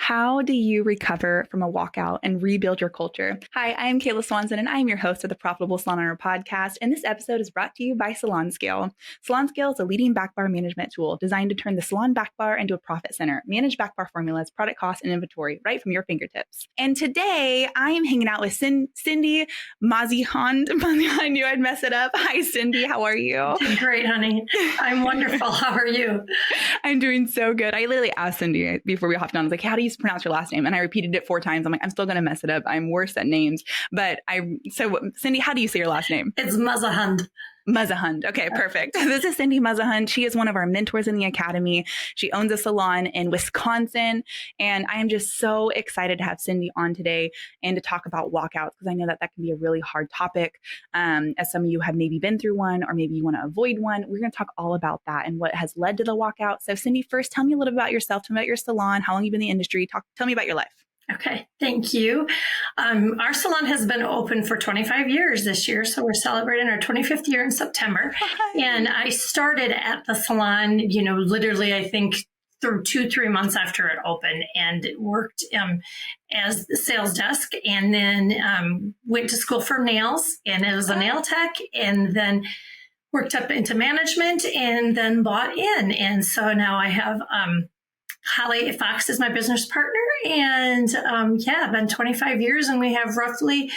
How do you recover from a walkout and rebuild your culture? Hi, I am Kayla Swanson, and I am your host of the Profitable Salon Owner Podcast. And this episode is brought to you by Salon Scale. Salon Scale is a leading back bar management tool designed to turn the salon back bar into a profit center. Manage back bar formulas, product costs, and inventory right from your fingertips. And today I am hanging out with Cindi Mausehund. I knew I'd mess it up. Hi, Cindi. How are you? Great, honey. I'm wonderful. How are you? I'm doing so good. I literally asked Cindi before we hopped on. I was like, how do you pronounce your last name? And I repeated it 4 times. I'm like, I'm still going to mess it up. I'm worse at names. So Cindi, how do you say your last name? It's Mausehund. Mausehund. Okay, perfect. This is Cindi Mausehund. She is one of our mentors in the academy. She owns a salon in Wisconsin. And I am just so excited to have Cindi on today and to talk about walkouts, because I know that can be a really hard topic. As some of you have maybe been through one, or maybe you want to avoid one. We're going to talk all about that and what has led to the walkout. So Cindi, first, tell me a little bit about yourself, tell me about your salon, how long you've been in the industry. Tell me about your life. Okay, thank you. Our salon has been open for 25 years this year, so we're celebrating our 25th year in September. And I started at the salon, literally, I think, through 2-3 months after it opened, and worked as the sales desk, and then went to school for nails, and it was a nail tech, and then worked up into management, and then bought in. And so now I have Holly Fox is my business partner, and been 25 years, and we have roughly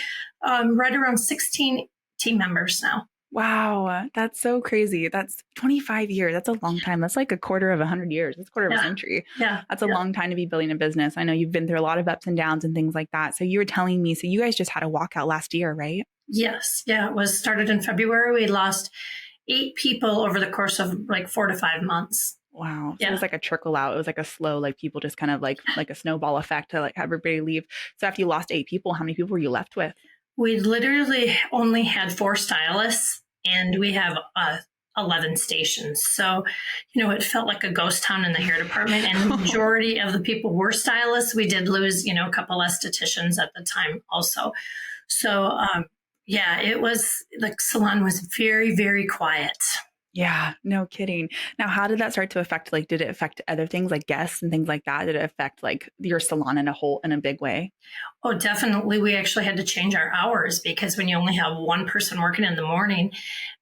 right around 16 team members now. Wow, that's so crazy. That's 25 years. That's a long time. That's like a quarter of 100 years. That's a quarter of a century. Yeah. That's a long time to be building a business. I know you've been through a lot of ups and downs and things like that. So you were telling me, so you guys just had a walkout last year, right? Yes. Yeah. It was started in February. We lost 8 people over the course of like 4 to 5 months. Wow. So it was like a trickle out. It was like a slow, like people just kind of like a snowball effect to like have everybody leave. So after you lost 8 people, how many people were you left with? We literally only had 4 stylists, and we have 11 stations. So, it felt like a ghost town in the hair department, and the majority of the people were stylists. We did lose, a couple estheticians at the time also. So, it was, the salon was very, very quiet. Yeah, no kidding. Now, how did that start to affect, did it affect other things like guests and things like that? Did it affect your salon in a big way? Oh, definitely. We actually had to change our hours, because when you only have one person working in the morning,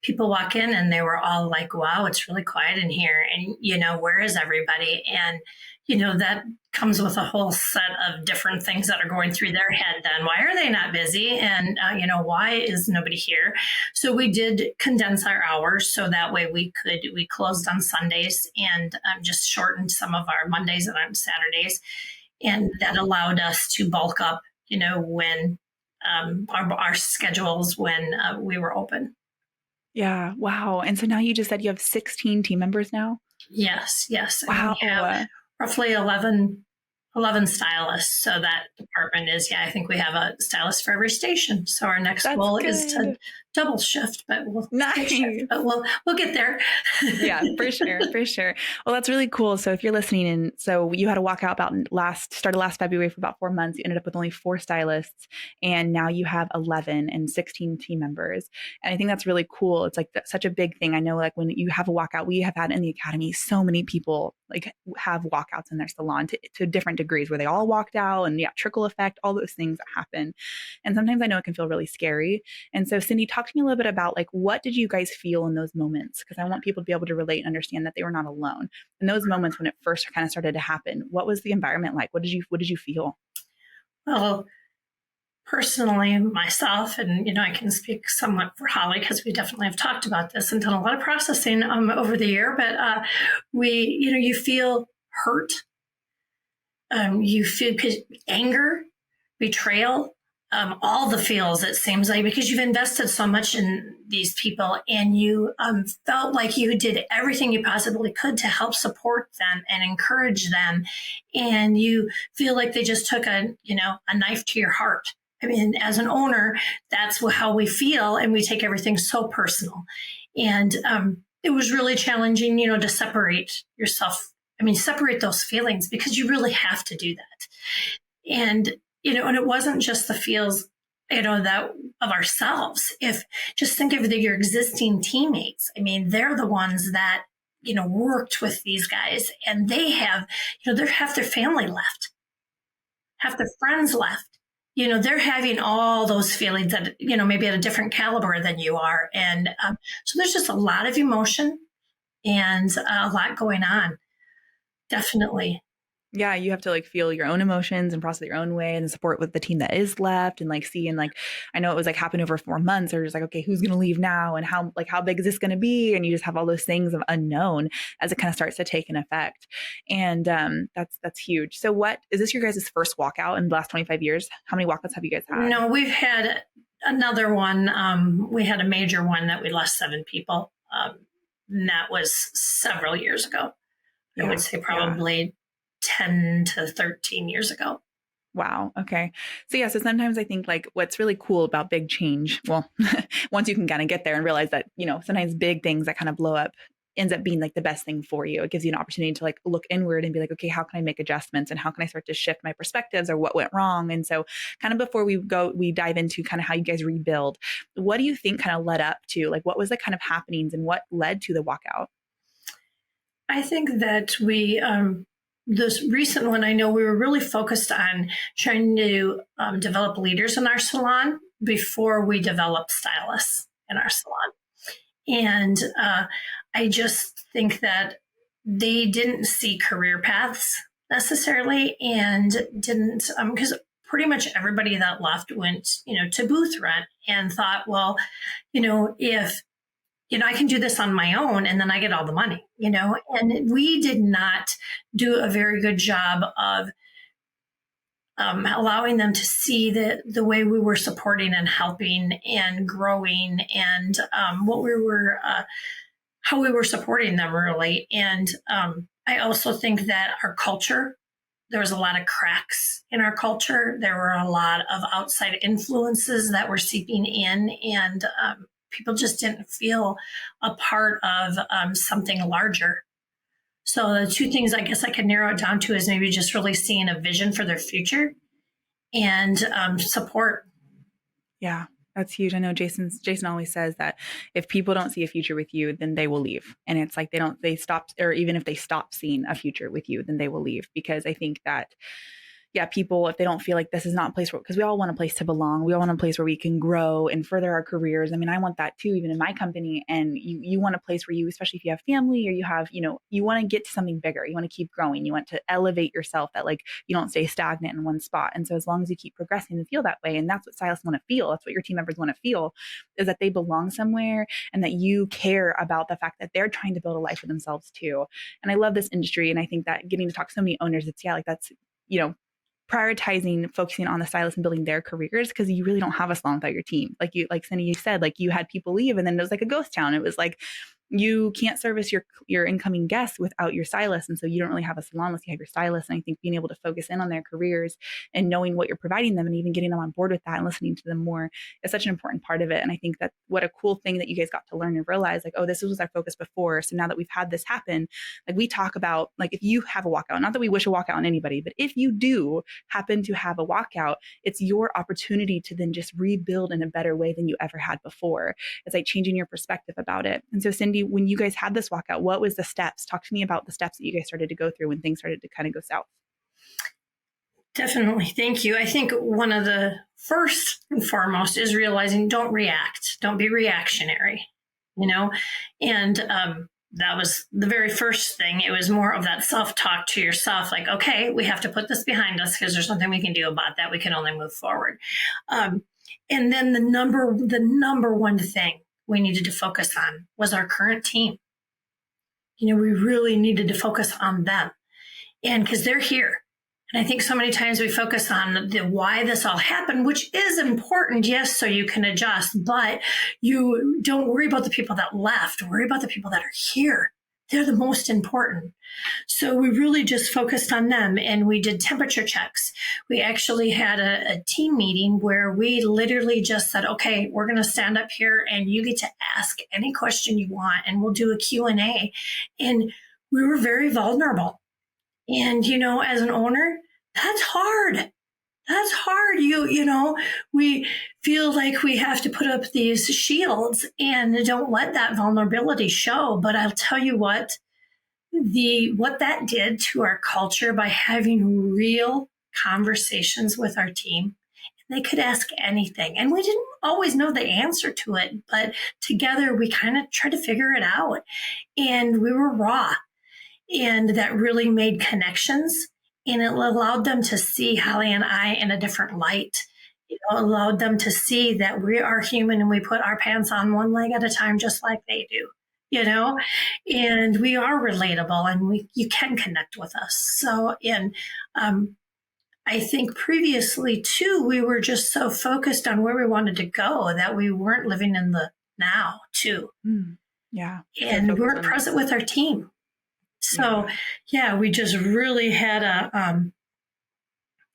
people walk in and they were all like, wow, it's really quiet in here. And, where is everybody? And, that comes with a whole set of different things that are going through their head then. Why are they not busy? And, why is nobody here? So we did condense our hours, so that way we closed on Sundays, and just shortened some of our Mondays and on Saturdays. And that allowed us to bulk up, when our schedules when we were open. Yeah. Wow. And so now you just said you have 16 team members now? Yes. Wow. And we have roughly 11 stylists. So that department is, I think we have a stylist for every station. So our next goal is to double shift, but we'll get there. Yeah, for sure. Well, that's really cool. So if you're listening, and so you had a walkout started last February for about 4 months. You ended up with only 4 stylists, and now you have 11 and 16 team members. And I think that's really cool. It's such a big thing. I know when you have a walkout, we have had in the academy, so many people have walkouts in their salon to different degrees, where they all walked out, and trickle effect, all those things that happen. And sometimes I know it can feel really scary. And so Cindi, talk to me a little bit about what did you guys feel in those moments? Because I want people to be able to relate and understand that they were not alone. In those moments when it first kind of started to happen, what was the environment like? What did you feel? Well, personally, myself, and I can speak somewhat for Holly, because we definitely have talked about this and done a lot of processing over the year. But you feel hurt. You feel anger, betrayal, all the feels, it seems like, because you've invested so much in these people, and you felt like you did everything you possibly could to help support them and encourage them. And you feel like they just took a knife to your heart. I mean, as an owner, that's how we feel, and we take everything so personal. And it was really challenging, to separate yourself. Separate those feelings, because you really have to do that. And, and it wasn't just the feels, that of ourselves. Just think of your existing teammates. They're the ones that, worked with these guys, and they have, they're half their family left. half their friends left. They're having all those feelings that, maybe at a different caliber than you are. And so there's just a lot of emotion and a lot going on. Definitely. Yeah, you have to like feel your own emotions and process it your own way and support with the team that is left and like see and like I know it was like happened over 4 months or just like, okay, who's gonna leave now and how big is this gonna be? And you just have all those things of unknown as it kind of starts to take an effect. And that's huge. So what is this your guys' first walkout in the last 25 years? How many walkouts have you guys had? No, we've had another one. We had a major one that we lost 7 people. And that was several years ago. I would say probably 10 to 13 years ago. Wow. Okay. So yeah, so sometimes I think like what's really cool about big change, well, once you can kind of get there and realize that, sometimes big things that kind of blow up ends up being like the best thing for you. It gives you an opportunity to like look inward and be like, okay, how can I make adjustments and how can I start to shift my perspectives or what went wrong? And so kind of before we dive into kind of how you guys rebuild, what do you think kind of led up to like, what was the kind of happenings and what led to the walkout? I think that this recent one, I know we were really focused on trying to develop leaders in our salon before we developed stylists in our salon. And I just think that they didn't see career paths necessarily and didn't, because pretty much everybody that left went, to booth rent and thought, well, if I can do this on my own and then I get all the money, and we did not do a very good job of allowing them to see the way we were supporting and helping and growing and how we were supporting them really. And I also think that our culture, there was a lot of cracks in our culture. There were a lot of outside influences that were seeping in and people just didn't feel a part of something larger. So the 2 things I guess I could narrow it down to is maybe just really seeing a vision for their future and support. Yeah, that's huge. I know Jason always says that if people don't see a future with you, then they will leave. And it's like they stop, or even if they stop seeing a future with you, then they will leave. Because I think that people, if they don't feel like this is not a place where, because we all want a place to belong. We all want a place where we can grow and further our careers. I mean, I want that too, even in my company. And you want a place where you, especially if you have family or you have, you want to get to something bigger. You want to keep growing. You want to elevate yourself that like, you don't stay stagnant in one spot. And so as long as you keep progressing and feel that way, and that's what stylists want to feel, that's what your team members want to feel, is that they belong somewhere and that you care about the fact that they're trying to build a life for themselves too. And I love this industry. And I think that getting to talk to so many owners, it's that's, prioritizing, focusing on the stylist and building their careers, because you really don't have a salon without your team. Like Cindi, you said, like you had people leave and then it was like a ghost town. It was like, you can't service your incoming guests without your stylist. And so you don't really have a salon unless you have your stylist. And I think being able to focus in on their careers and knowing what you're providing them and even getting them on board with that and listening to them more is such an important part of it. And I think that what a cool thing that you guys got to learn and realize, like, oh, this was our focus before. So now that we've had this happen, like we talk about, like if you have a walkout, not that we wish a walkout on anybody, but if you do happen to have a walkout, it's your opportunity to then just rebuild in a better way than you ever had before. It's like changing your perspective about it. And so Cindi, when you guys had this walkout, what was the steps? Talk to me about the steps that you guys started to go through when things started to kind of go south. Definitely. Thank you. I think one of the first and foremost is realizing don't react. Don't be reactionary, and that was the very first thing. It was more of that self-talk to yourself, like, okay, we have to put this behind us because there's nothing we can do about that. We can only move forward. And then the number one thing we needed to focus on was our current team. We really needed to focus on them. And because they're here. And I think so many times we focus on the why this all happened, which is important, yes, so you can adjust, but you don't worry about the people that left. Worry about the people that are here. They're the most important. So we really just focused on them and we did temperature checks. We actually had a team meeting where we literally just said, okay, we're going to stand up here and you get to ask any question you want and we'll do a Q&A. And we were very vulnerable. And, as an owner, that's hard. That's hard. We feel like we have to put up these shields and don't let that vulnerability show. But I'll tell you what that did to our culture by having real conversations with our team. They could ask anything. And we didn't always know the answer to it, but together we kind of tried to figure it out. And we were raw. And that really made connections. And it allowed them to see Holly and I in a different light. It allowed them to see that we are human and we put our pants on one leg at a time, just like they do, and we are relatable and you can connect with us. So, I think previously too, we were just so focused on where we wanted to go that we weren't living in the now too. Yeah. And we weren't present with our team. So we just really had a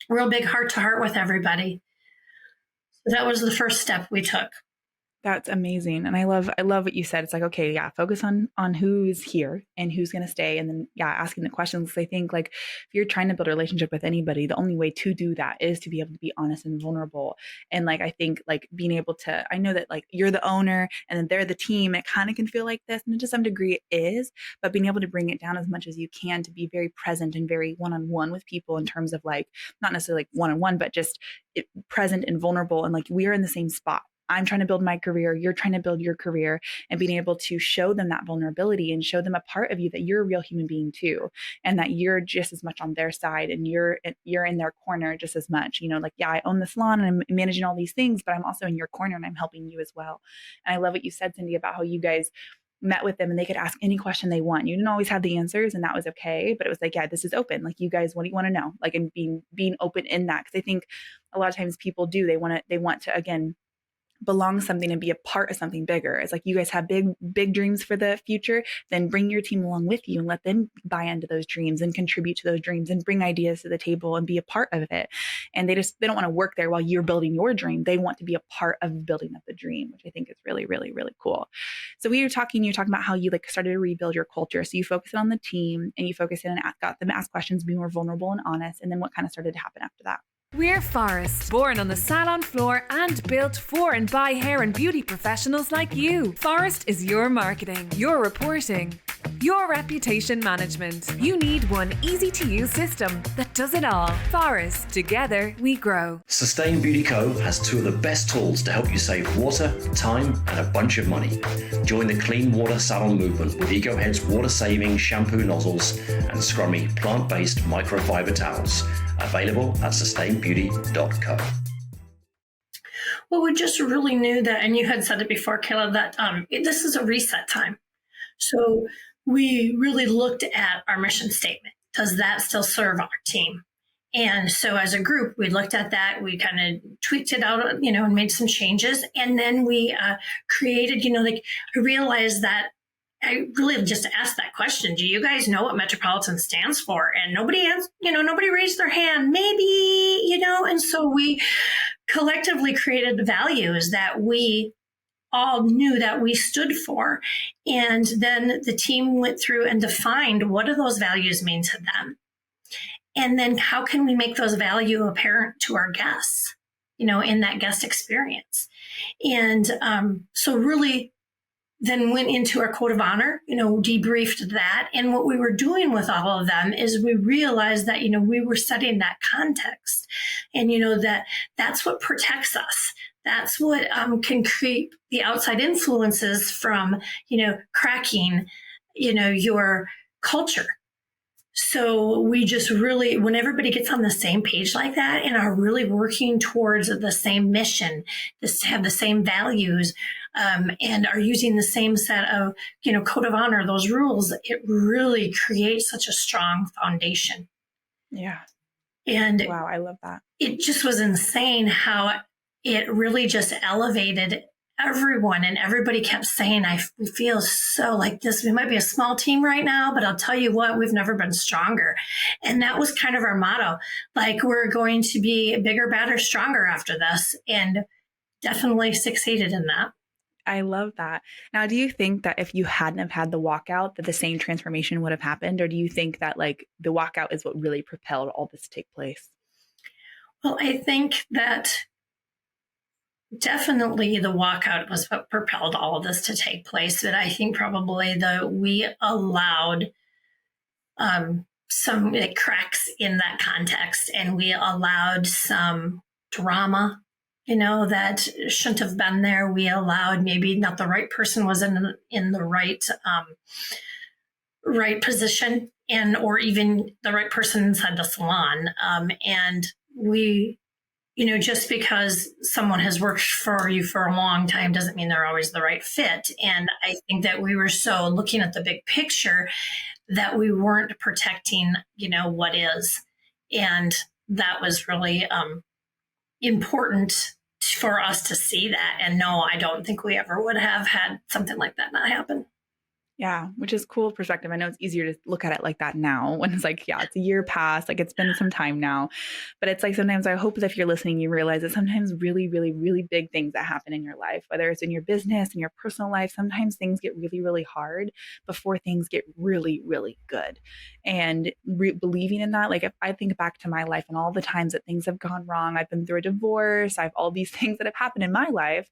real big heart to heart with everybody. So that was the first step we took. That's amazing. And I love what you said. It's like, okay, focus on who's here and who's going to stay. And then, asking the questions. I think like if you're trying to build a relationship with anybody, the only way to do that is to be able to be honest and vulnerable. And like, I think like being able to, I know that like you're the owner and then they're the team. It kind of can feel like this, and to some degree it is, but being able to bring it down as much as you can to be very present and very one-on-one with people in terms of like, not necessarily like one-on-one, but just present and vulnerable. And like, we are in the same spot. I'm trying to build my career, you're trying to build your career, and being able to show them that vulnerability and show them a part of you that you're a real human being too, and that you're just as much on their side and you're in their corner just as much. Like, I own the salon and I'm managing all these things, but I'm also in your corner and I'm helping you as well. And I love what you said, Cindi, about how you guys met with them and they could ask any question they want. You didn't always have the answers, and that was okay, but it was like, this is open. Like, you guys, what do you want to know? Like, and being open in that. Cause I think a lot of times people do, they want to, again, belong something and be a part of something bigger. It's like, you guys have big dreams for the future, then bring your team along with you and let them buy into those dreams and contribute to those dreams and bring ideas to the table and be a part of it. And they don't want to work there while you're building your dream. They want to be a part of building up the dream, which I think is really, really, really cool. So you're talking about how you like started to rebuild your culture. So you focused on the team and you focused in and got them to ask questions, be more vulnerable and honest. And then what kind of started to happen after that? We're Forest, born on the salon floor and built for and by hair and beauty professionals like you. Forest is your marketing, your reporting, your reputation management. You need one easy-to-use system that does it all. Forest, together we grow. Sustain Beauty Co. has two of the best tools to help you save water, time, and a bunch of money. Join the clean water salon movement with EcoHead's water-saving shampoo nozzles and scrummy plant-based microfiber towels. Available at sustainbeauty.co. Well, we just really knew that, and you had said it before, Kayla, that this is a reset time. So we really looked at our mission statement. Does that still serve our team? And so as a group, we looked at that. We kind of tweaked it out, and made some changes. And then we created, I realized that I really just asked that question. Do you guys know what Metropolitan stands for? And nobody raised their hand, maybe, and so we collectively created values that we all knew that we stood for. And then the team went through and defined what do those values mean to them? And then how can we make those values apparent to our guests, in that guest experience? And so really, then went into our code of honor, debriefed that. And what we were doing with all of them is we realized that, we were setting that context and, that's what protects us. That's what can create the outside influences from, cracking, your culture. So we just really, when everybody gets on the same page like that and are really working towards the same mission, have the same values, and are using the same set of, code of honor, those rules, it really creates such a strong foundation. Yeah. And wow, I love that. It just was insane how it really just elevated everyone, and everybody kept saying, we feel so like this. We might be a small team right now, but I'll tell you what, we've never been stronger. And that was kind of our motto. Like, we're going to be bigger, better, stronger after this, and definitely succeeded in that. I love that. Now, do you think that if you hadn't have had the walkout, that the same transformation would have happened? Or do you think that like the walkout is what really propelled all this to take place? Well, I think that definitely the walkout was what propelled all of this to take place. But I think probably we allowed some like cracks in that context, and we allowed some drama, that shouldn't have been there. We allowed maybe not the right person was in the right position, or even the right person inside the salon. And we, just because someone has worked for you for a long time doesn't mean they're always the right fit. And I think that we were so looking at the big picture that we weren't protecting, what is. And that was really important for us to see that. And no, I don't think we ever would have had something like that not happen. Yeah, which is cool perspective. I know it's easier to look at it like that now when it's like, yeah, it's a year past, like it's been some time now. But it's like sometimes I hope that if you're listening, you realize that sometimes really, really, really big things that happen in your life, whether it's in your business, in your personal life, sometimes things get really, really hard before things get really, really good. And believing in that, like if I think back to my life and all the times that things have gone wrong, I've been through a divorce, I have all these things that have happened in my life.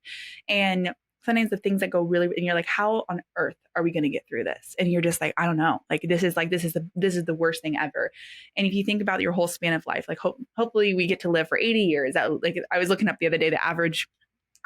And sometimes the things that go really, and you're like, how on earth are we going to get through this? And you're just like, I don't know. Like, this is the worst thing ever. And if you think about your whole span of life, like hopefully we get to live for 80 years. Like I was looking up the other day, the average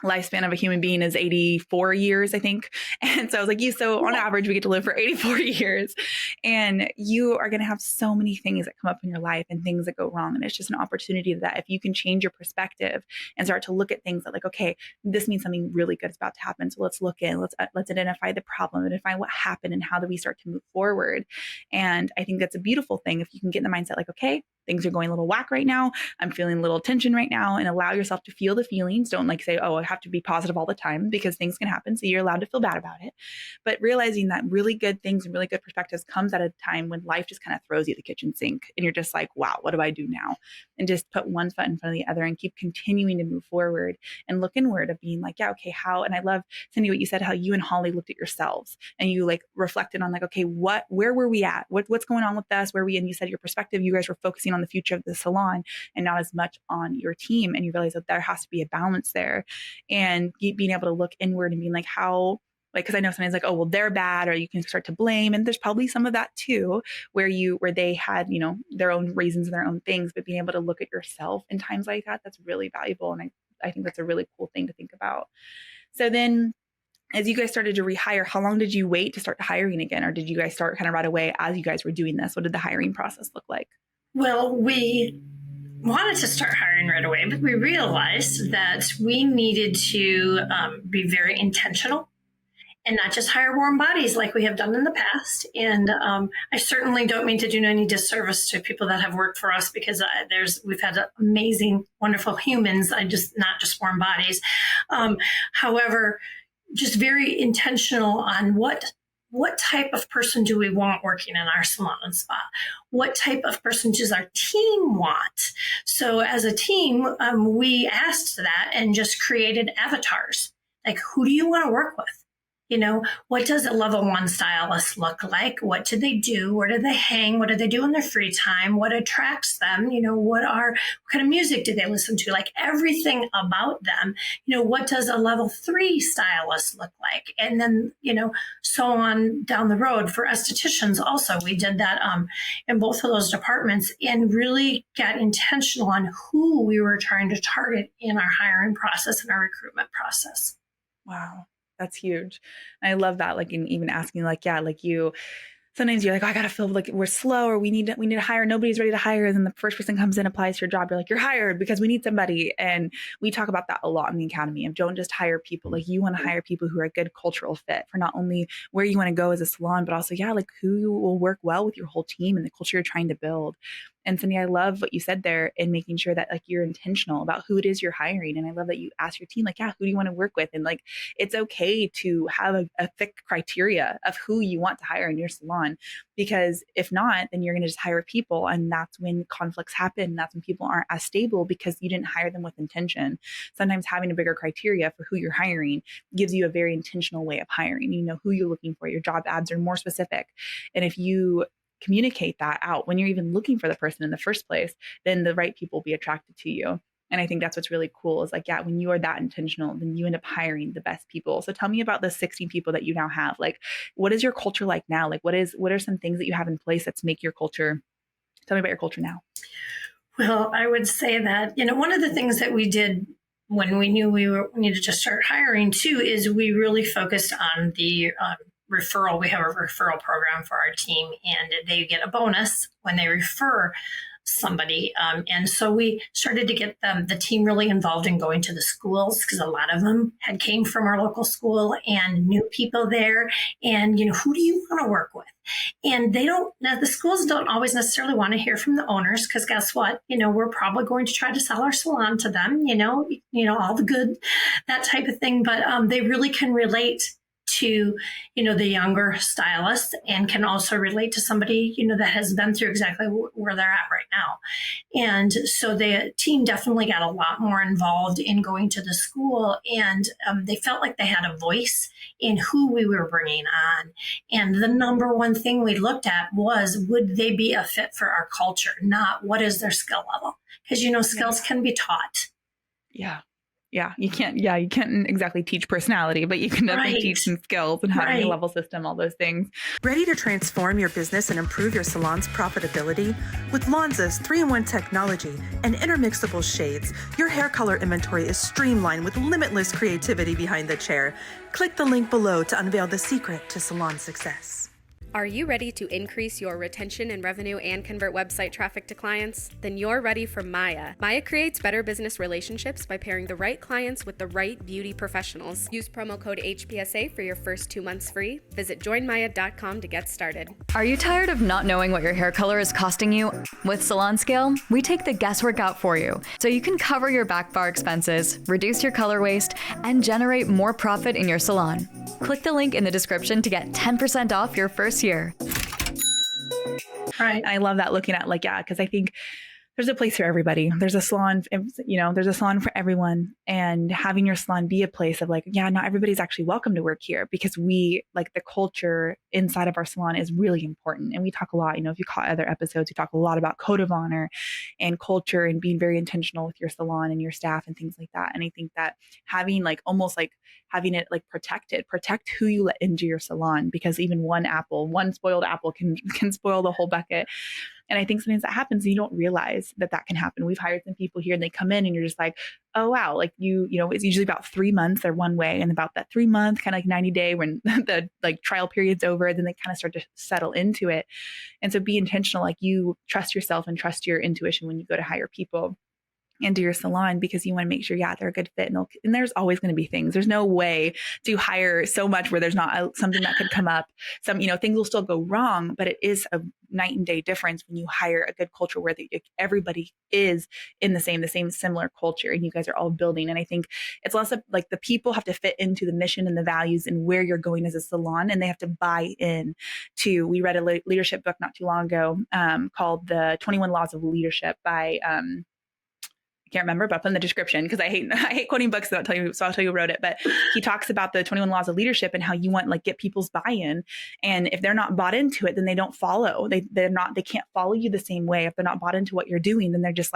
lifespan of a human being is 84 years, I think. And so I was like, so on average, we get to live for 84 years. And you are going to have so many things that come up in your life and things that go wrong. And it's just an opportunity that if you can change your perspective and start to look at things that like, okay, this means something really good is about to happen. So let's look in, let's identify the problem, identify what happened and how do we start to move forward. And I think that's a beautiful thing. If you can get in the mindset like, okay, things are going a little whack right now. I'm feeling a little tension right now, and allow yourself to feel the feelings. Don't like say, oh, I have to be positive all the time, because things can happen. So you're allowed to feel bad about it. But realizing that really good things and really good perspectives comes at a time when life just kind of throws you the kitchen sink and you're just like, wow, what do I do now? And just put one foot in front of the other and keep continuing to move forward and look inward of being like, yeah, okay, how? And I love, Cindi, what you said, how you and Holly looked at yourselves and you like reflected on like, okay, where were we at? What's going on with us? Where we, and you said your perspective, you guys were focusing on the future of the salon and not as much on your team. And you realize that there has to be a balance there, and being able to look inward and being like, how, like, because I know sometimes like, oh, well, they're bad, or you can start to blame. And there's probably some of that too, where they had, their own reasons and their own things, but being able to look at yourself in times like that, that's really valuable. And I think that's a really cool thing to think about. So then as you guys started to rehire, how long did you wait to start hiring again? Or did you guys start kind of right away as you guys were doing this? What did the hiring process look like? Well, we wanted to start hiring right away, but we realized that we needed to be very intentional and not just hire warm bodies like we have done in the past. And I certainly don't mean to do any disservice to people that have worked for us, because we've had amazing, wonderful humans, not just warm bodies. However, just very intentional on what type of person do we want working in our salon and spa? What type of person does our team want? So as a team, we asked that and just created avatars. Like, who do you want to work with? What does a level 1 stylist look like? What do they do? Where do they hang? What do they do in their free time? What attracts them? What kind of music do they listen to? Like, everything about them. What does a level 3 stylist look like? And then, so on down the road. For estheticians also, we did that in both of those departments, and really got intentional on who we were trying to target in our hiring process and our recruitment process. Wow. That's huge. And I love that. Like, in even asking like, yeah, like sometimes you're like, oh, I got to feel like we're slow, or we need to hire. Nobody's ready to hire. And then the first person comes in, applies to your job. You're like, you're hired because we need somebody. And we talk about that a lot in the academy of don't just hire people. Like, you want to hire people who are a good cultural fit for not only where you want to go as a salon, but also, yeah, like who will work well with your whole team and the culture you're trying to build. And Cindi, I love what you said there in making sure that like you're intentional about who it is you're hiring. And I love that you ask your team, like, yeah, who do you want to work with? And like, it's okay to have a thick criteria of who you want to hire in your salon, because if not, then you're going to just hire people. And that's when conflicts happen. That's when people aren't as stable because you didn't hire them with intention. Sometimes having a bigger criteria for who you're hiring gives you a very intentional way of hiring. You know who you're looking for. Your job ads are more specific. And if you communicate that out when you're even looking for the person in the first place, then the right people will be attracted to you. And I think that's what's really cool is like, yeah, when you are that intentional, then you end up hiring the best people. So tell me about the 16 people that you now have. Like, what is your culture like now? Like, what are some things that you have in place that's make your culture Tell me about your culture now. Well, I would say that, one of the things that we did when we knew we needed to start hiring too, is we really focused on the referral. We have a referral program for our team, and they get a bonus when they refer somebody. And so we started to get the team really involved in going to the schools, because a lot of them had came from our local school and knew people there. And, who do you want to work with? And the schools don't always necessarily want to hear from the owners, because guess what? We're probably going to try to sell our salon to them, all the good, that type of thing. But they really can relate to, the younger stylists, and can also relate to somebody, that has been through exactly where they're at right now. And so the team definitely got a lot more involved in going to the school, and they felt like they had a voice in who we were bringing on. And the number one thing we looked at was, would they be a fit for our culture? Not what is their skill level? Because, skills can be taught. Yeah, you can't exactly teach personality, but you can definitely teach some skills and having a level system, all those things. Ready to transform your business and improve your salon's profitability? With Lonza's 3-in-1 technology and intermixable shades, your hair color inventory is streamlined with limitless creativity behind the chair. Click the link below to unveil the secret to salon success. Are you ready to increase your retention and revenue and convert website traffic to clients? Then you're ready for Maya. Maya creates better business relationships by pairing the right clients with the right beauty professionals. Use promo code HPSA for your first 2 months free. Visit joinmaya.com to get started. Are you tired of not knowing what your hair color is costing you? With Salon Scale, we take the guesswork out for you, so you can cover your back bar expenses, reduce your color waste, and generate more profit in your salon. Click the link in the description to get 10% off your first year. Right. I love that, looking at because I think there's a place for everybody. There's a salon, there's a salon for everyone, and having your salon be a place of not everybody's actually welcome to work here, because we the culture inside of our salon is really important. And we talk a lot, if you caught other episodes, we talk a lot about code of honor and culture and being very intentional with your salon and your staff and things like that. And I think that having almost having it protect who you let into your salon, because even one spoiled apple can spoil the whole bucket. And I think sometimes that happens and you don't realize that can happen. We've hired some people here and they come in and you're just like, oh, wow. It's usually about 3 months they're one way. And about that 3 month, kind of 90 day, when the trial period's over, then they kind of start to settle into it. And so be intentional. You trust yourself and trust your intuition when you go to hire people into your salon, because you want to make sure, they're a good fit. And there's always going to be things. There's no way to hire so much where there's not something that could come up. Some, things will still go wrong, but it is a night and day difference when you hire a good culture where everybody is in the same similar culture, and you guys are all building. And I think it's less of the people have to fit into the mission and the values and where you're going as a salon, and they have to buy in to. We read a leadership book not too long ago called The 21 Laws of Leadership by can't remember, but I'll put in the description, because I hate quoting books, so I'll tell you who wrote it. But he talks about the 21 laws of leadership and how you want get people's buy-in. And if they're not bought into it, then they don't follow. They can't follow you the same way. If they're not bought into what you're doing, then they're just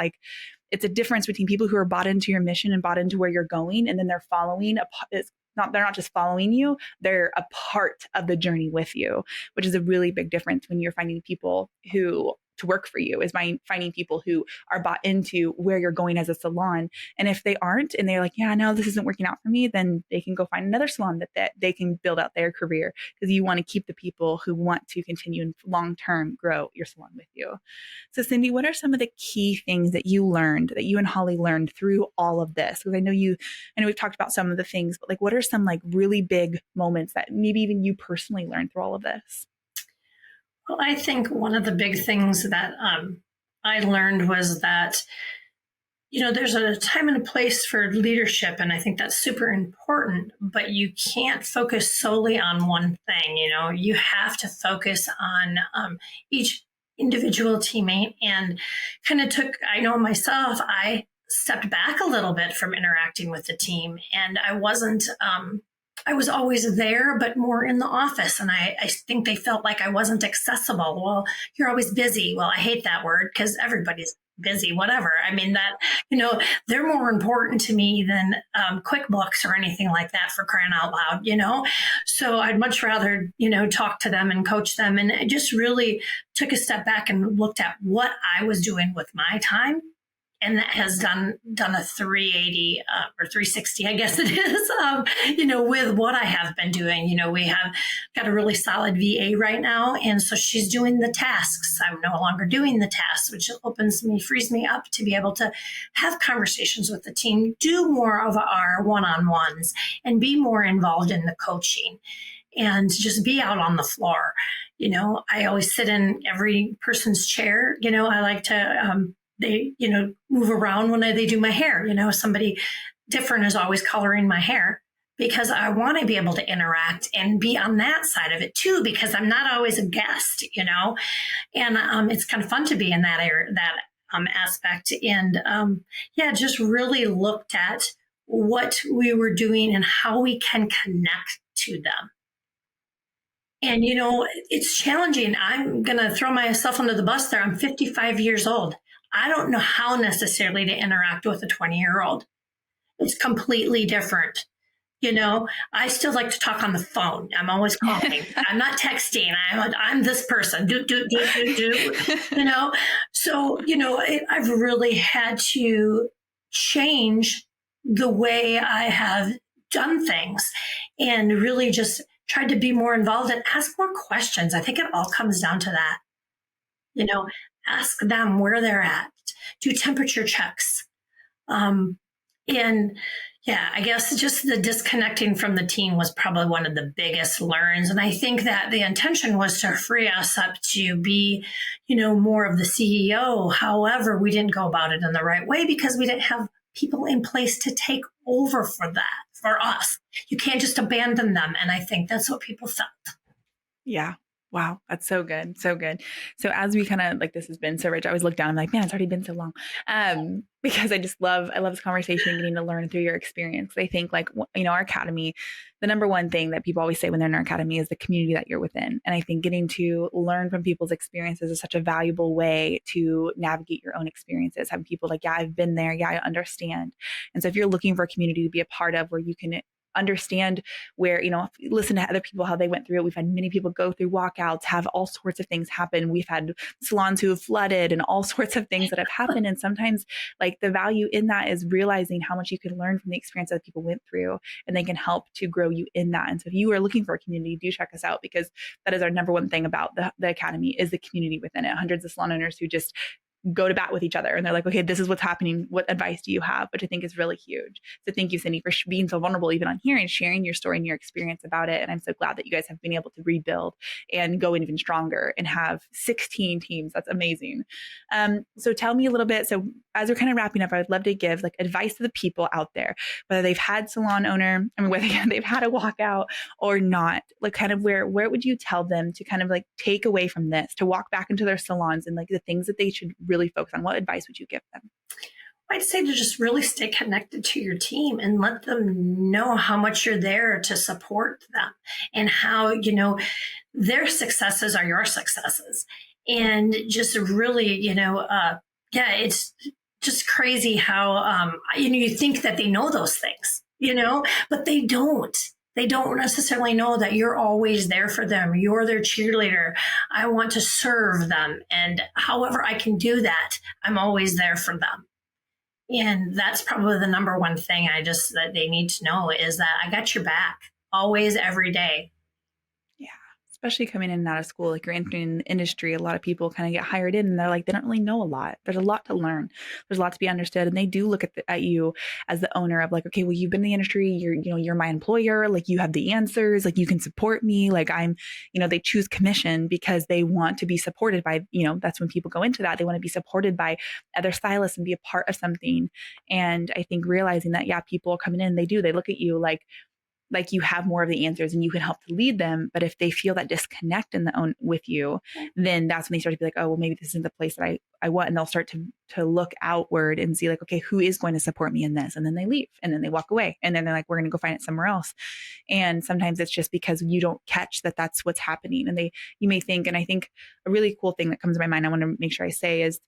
it's a difference between people who are bought into your mission and bought into where you're going, and then they're following they're not just following you, they're a part of the journey with you, which is a really big difference when you're finding people who to work for you, is finding people who are bought into where you're going as a salon. And if they aren't, and they're no, this isn't working out for me, then they can go find another salon that they can build out their career, because you want to keep the people who want to continue and long-term grow your salon with you. So Cindi, what are some of the key things that you and Holly learned through all of this? Because I know we've talked about some of the things, but what are some really big moments that maybe even you personally learned through all of this? Well, I think one of the big things that I learned was that, there's a time and a place for leadership, and I think that's super important, but you can't focus solely on one thing. You have to focus on each individual teammate, and I know myself, I stepped back a little bit from interacting with the team, and I was always there, but more in the office. And I think they felt like I wasn't accessible. Well, you're always busy. Well, I hate that word, because everybody's busy, whatever. I mean, that, they're more important to me than QuickBooks or anything like that, for crying out loud. So I'd much rather, talk to them and coach them. And I just really took a step back and looked at what I was doing with my time. And that has done a 380 or 360, I guess it is, with what I have been doing. We have got a really solid VA right now. And so she's doing the tasks. I'm no longer doing the tasks, which frees me up to be able to have conversations with the team, do more of our one-on-ones, and be more involved in the coaching and just be out on the floor. I always sit in every person's chair. I like to, they, move around when they do my hair. Somebody different is always coloring my hair because I want to be able to interact and be on that side of it too, because I'm not always a guest, and it's kind of fun to be in that area, that aspect. And just really looked at what we were doing and how we can connect to them. And, it's challenging. I'm going to throw myself under the bus there. I'm 55 years old. I don't know how necessarily to interact with a 20-year-old. It's completely different. I still like to talk on the phone. I'm always calling. I'm not texting. I'm this person. Do. So, I've really had to change the way I have done things and really just tried to be more involved and ask more questions. I think it all comes down to that. Ask them where they're at, do temperature checks. I guess just the disconnecting from the team was probably one of the biggest learns. And I think that the intention was to free us up to be, more of the CEO. However, we didn't go about it in the right way because we didn't have people in place to take over for us. You can't just abandon them. And I think that's what people felt. Yeah. Wow. That's so good. So good. So as we kind of this has been so rich, I always look down, I'm like, man, it's already been so long. Because I love this conversation, getting to learn through your experience. I think our academy, the number one thing that people always say when they're in our academy is the community that you're within. And I think getting to learn from people's experiences is such a valuable way to navigate your own experiences. Having people yeah, I've been there. Yeah, I understand. And so if you're looking for a community to be a part of where you can understand where, listen to other people, how they went through it. We've had many people go through walkouts, have all sorts of things happen. We've had salons who have flooded and all sorts of things that have happened. And sometimes the value in that is realizing how much you can learn from the experience that people went through, and they can help to grow you in that. And so if you are looking for a community, do check us out, because that is our number one thing about the academy is the community within it. Hundreds of salon owners who just go to bat with each other, and they're like, okay, this is what's happening. What advice do you have? Which I think is really huge. So thank you, Cindi, for being so vulnerable even on here and sharing your story and your experience about it. And I'm so glad that you guys have been able to rebuild and go even stronger and have 16 teams. That's amazing. So tell me a little bit. So as we're kind of wrapping up, I would love to give advice to the people out there, whether they've had salon owner, whether they've had a walkout or not, where would you tell them to kind of take away from this, to walk back into their salons and the things that they should really focus on? What advice would you give them? I'd say to just really stay connected to your team and let them know how much you're there to support them, and how, their successes are your successes. And just really, it's just crazy how, you think that they know those things, but they don't. They don't necessarily know that you're always there for them. You're their cheerleader. I want to serve them. And however I can do that, I'm always there for them. And that's probably the number one thing that they need to know, is that I got your back always, every day. Yeah. Especially coming in and out of school, you're entering the industry. A lot of people kind of get hired in and they're they don't really know a lot. There's a lot to learn. There's a lot to be understood. And they do look at you as the owner of okay, well, you've been in the industry. You're my employer. You have the answers. You can support me. They choose commission because they want to be supported by, that's when people go into that. They want to be supported by other stylists and be a part of something. And I think realizing that, yeah, people are coming in, they look at you you have more of the answers and you can help to lead them. But if they feel that disconnect with you, then that's when they start to be oh, well, maybe this isn't the place that I want. And they'll start to look outward and see okay, who is going to support me in this? And then they leave, and then they walk away, and then they're we're going to go find it somewhere else. And sometimes it's just because you don't catch that that's what's happening. And you may think, and I think a really cool thing that comes to my mind, I want to make sure I say, is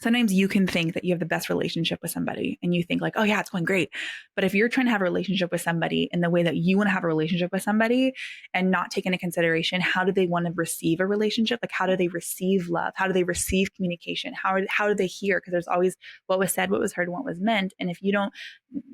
Sometimes you can think that you have the best relationship with somebody and you think like, oh yeah, it's going great. But if you're trying to have a relationship with somebody in the way that you want to have a relationship with somebody and not take into consideration, how do they want to receive a relationship? Like, how do they receive love? How do they receive communication? How do they hear? Because there's always what was said, what was heard, and what was meant. And if you don't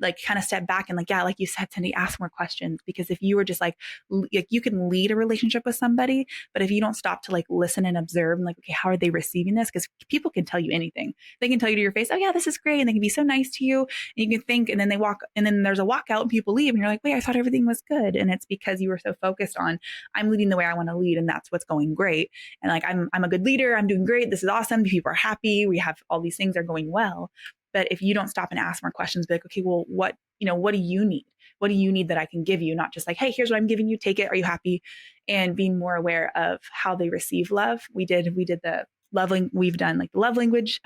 like kind of step back and like, yeah, like you said, Cindi, ask more questions, because if you were just like you can lead a relationship with somebody, but if you don't stop to like listen and observe and like, okay, how are they receiving this? Because people can tell you anything. They can tell you to your face, oh yeah, this is great. And they can be so nice to you. And you can think, and then they walk, and then there's a walkout and people leave and you're like, wait, I thought everything was good. And it's because you were so focused on, I'm leading the way I want to lead. And that's what's going great. And like, I'm a good leader. I'm doing great. This is awesome. People are happy. We have all these things are going well. But if you don't stop and ask more questions, be like, okay, well, what do you need? What do you need that I can give you? Not just like, hey, here's what I'm giving you. Take it. Are you happy? And being more aware of how they receive love. We did the we've done like the love language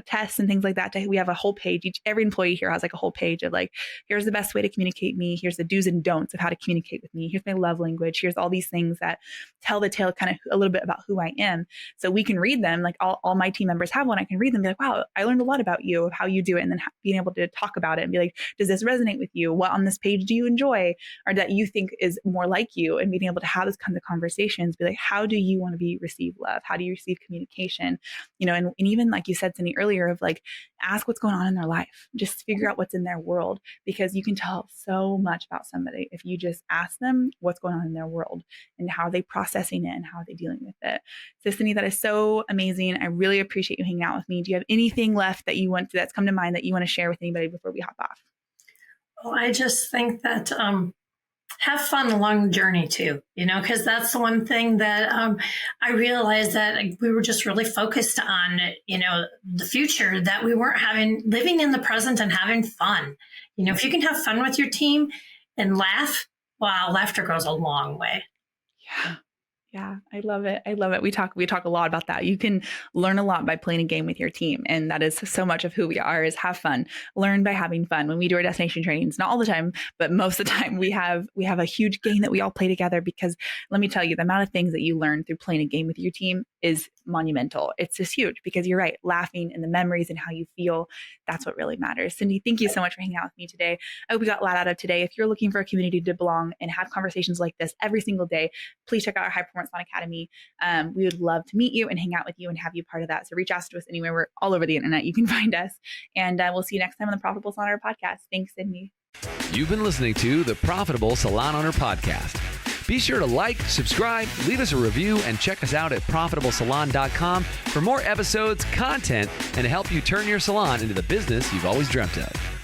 tests and things like that. We have a whole page. Every employee here has like a whole page of like, here's the best way to communicate me. Here's the do's and don'ts of how to communicate with me. Here's my love language. Here's all these things that tell the tale kind of a little bit about who I am. So we can read them. Like all my team members have one. I can read them and be like, wow, I learned a lot about you, of how you do it. And then being able to talk about it and be like, does this resonate with you? What on this page do you enjoy or that you think is more like you? And being able to have those kinds of conversations, be like, how do you want to receive love? How do you receive communication? And even like you said, Cindi, earlier, of like, ask what's going on in their life. Just figure out what's in their world, because you can tell so much about somebody if you just ask them what's going on in their world and how they processing it and how they dealing with it. So Cindi, that is so amazing. I really appreciate you hanging out with me. Do you have anything left that that's come to mind that you want to share with anybody before we hop off? Well, I just think that have fun along the journey too, because that's the one thing that I realized that we were just really focused on, the future, that we weren't living in the present and having fun. If you can have fun with your team and laugh, wow, laughter goes a long way. Yeah, I love it. I love it. We talk a lot about that. You can learn a lot by playing a game with your team. And that is so much of who we are, is have fun, learn by having fun. When we do our destination trainings, not all the time, but most of the time we have a huge game that we all play together, because let me tell you, the amount of things that you learn through playing a game with your team is monumental. It's just huge, because you're right. Laughing and the memories and how you feel, that's what really matters. Cindi, thank you so much for hanging out with me today. I hope you got a lot out of today. If you're looking for a community to belong and have conversations like this every single day, please check out our High Performance Salon Academy. We would love to meet you and hang out with you and have you part of that. So reach out to us anywhere. We're all over the internet. You can find us. And we'll see you next time on the Profitable Salon Owner Podcast. Thanks, Cindi. You've been listening to the Profitable Salon Owner Podcast. Be sure to like, subscribe, leave us a review, and check us out at profitablesalon.com for more episodes, content, and to help you turn your salon into the business you've always dreamt of.